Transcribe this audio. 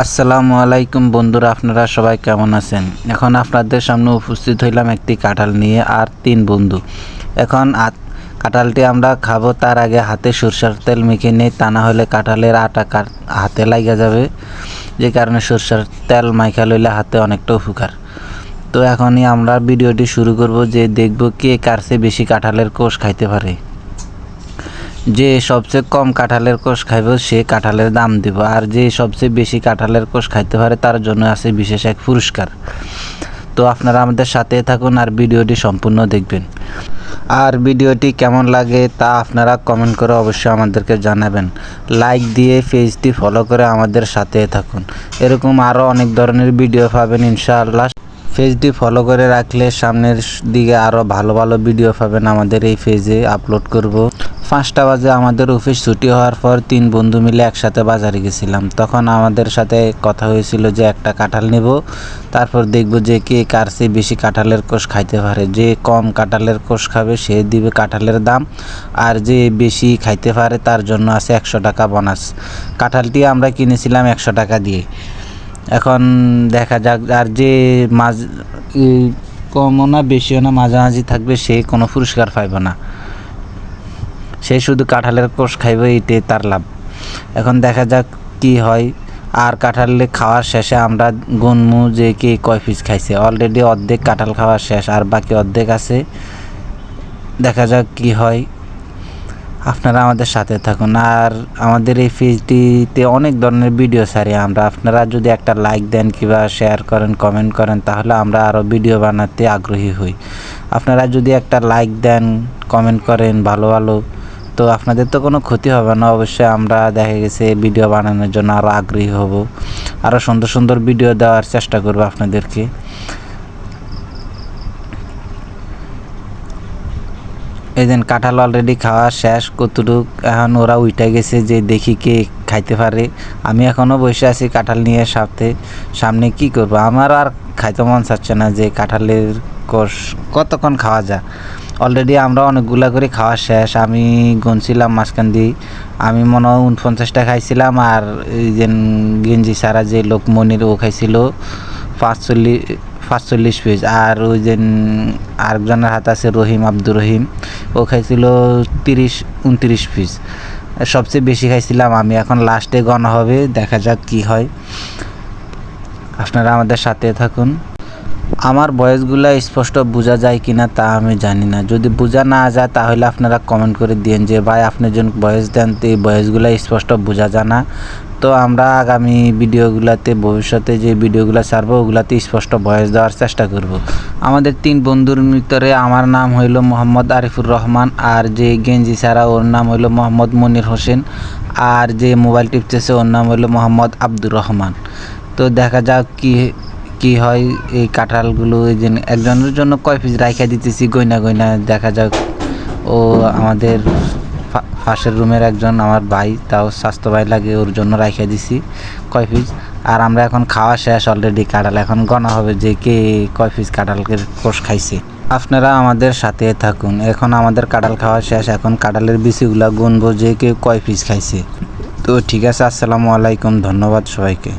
আসসালামু আলাইকুম বন্ধুরা, আপনারা সবাই কেমন আছেন? এখন আপনাদের সামনে উপস্থিত হইলাম একটি কাঁঠাল নিয়ে আর 3 বন্ধু। এখন কাঁঠালটি আমরা খাবো, তার আগে হাতে সরষের তেল মেখে নিই, তা না হলে কাঁঠালের আটা হাতে লাগা যাবে, যে কারণে সরষের তেল মাইখা লইলে হাতে অনেকটা উপকার। তো এখনই আমরা ভিডিওটি শুরু করব, যে দেখব কে কার চেয়ে বেশি কাঁঠালের কোষ খাইতে পারে। যে সবচেয়ে কম কাঁঠালের কোষ খাইব সে কাঁঠালের দাম দিব, আর যে সবচেয়ে বেশি কাঁঠালের কোষ খাইতে পারে তার জন্য আছে বিশেষ এক পুরস্কার। তো আপনারা আমাদের সাথে থাকুন আর ভিডিওটি সম্পূর্ণ দেখবেন। আর ভিডিওটি কেমন লাগে তা আপনারা কমেন্ট করে অবশ্যই আমাদেরকে জানাবেন। লাইক দিয়ে পেজটি ফলো করে আমাদের সাথে থাকুন। এরকম আরও অনেক ধরনের ভিডিও পাবেন ইনশাআল্লাহ। পেজটি ফলো করে রাখলে সামনের দিকে আরও ভালো ভালো ভিডিও পাবেন আমাদের এই পেজে আপলোড করব। 5টা বাজে আমাদের অফিস ছুটি হওয়ার পর 3 বন্ধু মিলে একসাথে বাজারে গেছিলাম। তখন আমাদের সাথে কথা হয়েছিল যে একটা কাঁঠাল নেব, তারপর দেখব যে কে কার চেয়ে বেশি কাঁঠালের কোষ খাইতে পারে। যে কম কাঁঠালের কোষ খাবে সে দিবে কাঁঠালের দাম, আর যে বেশি খাইতে পারে তার জন্য আছে 100 টাকা বোনাস। কাঁঠালটি আমরা কিনেছিলাম 100 টাকা দিয়ে। এখন দেখা যাক, আর যে কমও না বেশিও না, মাঝামাঝি থাকবে সে কোনো পুরস্কার পাইবে না, সে শুধু কাঁঠালের কোষ খাইবে, এইটাই তার লাভ। এখন দেখা যাক কি হয়। আর কাঁঠালে খাওয়ার শেষে আমরা গুনমু যে কে কয় পিস খাইছে। অলরেডি অর্ধেক কাঁঠাল খাওয়া শেষ, আর বাকি অর্ধেক আছে। দেখা যাক কি হয়। আপনারা আমাদের সাথে থাকুন আর আমাদের এই পেজটিতে অনেক ধরনের ভিডিও ছাড়ি আমরা। আপনারা যদি একটা লাইক দেন কিংবা শেয়ার করেন, কমেন্ট করেন, তাহলে আমরা আরও ভিডিও বানাতে আগ্রহী হই। আপনারা যদি একটা লাইক দেন, কমেন্ট করেন ভালো ভালো, তো আপনাদের তো কোনো ক্ষতি হবে না। অবশ্যই আমরা দেখা গেছে ভিডিও বানানোর জন্য আরও আগ্রহী হব, আরও সুন্দর সুন্দর ভিডিও দেওয়ার চেষ্টা করব আপনাদেরকে। এই দিন কাঁঠাল অলরেডি খাওয়া শেষ কতটুক, এখন ওরা উইটা গেছে যে দেখি কে খাইতে পারে। আমি এখনও বসে আছি কাঁঠাল নিয়ে সামনে কি করব। আমার আর খাইতে মন চাচ্ছে না যে কাঁঠালের কোষ কতক্ষণ খাওয়া যায়। অলরেডি আমরা অনেকগুলা করে খাওয়া শেষ। আমি গুনছিলাম মাঝখান দিয়ে, আমি মনে হয় 49টা খাইছিলাম, আর এই যে গেঞ্জি সারা যে লোক মনির ও খাইছিল 45 পিস, আর ওই যে আরেকজনের হাত আছে রহিম, আব্দুর রহিম, ও খাইছিল 29 পিস। সবচেয়ে বেশি খাইছিলাম আমি। এখন লাস্টে গণা হবে, দেখা যাক কি হয়। আপনারা আমাদের সাথে থাকুন। আমার ভয়েসগুলো স্পষ্ট বোঝা যায় কিনা তা আমি জানি না। যদি বোঝা না যায় তাহলে আপনারা কমেন্ট করে দিন যে ভাই আপনি যখন ভয়েস দেন তো এই ভয়েসগুলো স্পষ্ট বোঝা যায় না। তো আমরা আগামী ভিডিওগুলোতে, ভবিষ্যতে যে ভিডিওগুলো ছাড়বো ওগুলাতে স্পষ্ট ভয়েস দেওয়ার চেষ্টা করব। আমাদের 3 বন্ধুর ভিতরে আমার নাম হইল মোহাম্মদ আরিফুর রহমান, আর যে গেঞ্জি ছাড়া ওর নাম হইল মোহাম্মদ মনির হোসেন, আর যে মোবাইল টিপতেছে ওর নাম হইল মোহাম্মদ আব্দুর রহমান। তো দেখা যাক কি হয়। এই কাঁঠালগুলো এই যে একজনের জন্য কয় পিস রাইখা দিতেছি গয়না দেখা যাক। ও আমাদের পাশের রুমের একজন আমার ভাই, তাও স্বাস্থ্য ভাই লাগে, ওর জন্য রাইখা দিছি কয় পিস। আর আমরা এখন খাওয়া শেষ অলরেডি কাঁঠাল, এখন গণা হবে যে কে কয় পিস কাঁঠালের কোষ খাইছে। আপনারা আমাদের সাথে থাকুন। এখন আমাদের কাঁঠাল খাওয়া শেষ, এখন কাঁঠালের বিচিগুলা গুনবো যে কে কয় পিস খাইছে। তো ঠিক আছে, আসসালামু আলাইকুম, ধন্যবাদ সবাইকে।